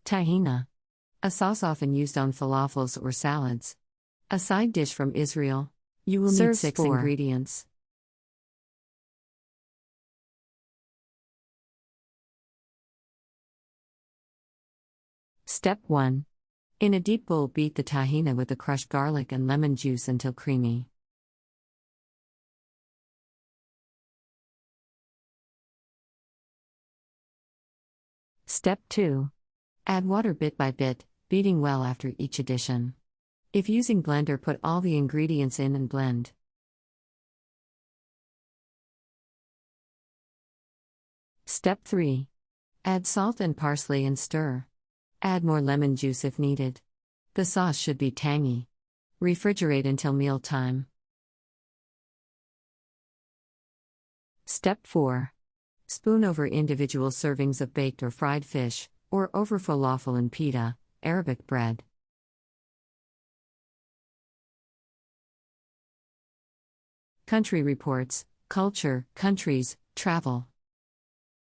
Tahina. A sauce often used on falafels or salads. A side dish from Israel. You will need Serves 6 4. ingredients. Step 1. In a deep bowl, beat the tahina with the crushed garlic and lemon juice until creamy. Step 2. Add water bit by bit, beating well after each addition. If using blender, put all the ingredients in and blend. Step 3. Add salt and parsley and stir. Add more lemon juice if needed. The sauce should be tangy. Refrigerate until mealtime. Step 4. Spoon over individual servings of baked or fried fish, or over falafel and pita, Arabic bread. Country Reports, Culture, Countries, Travel.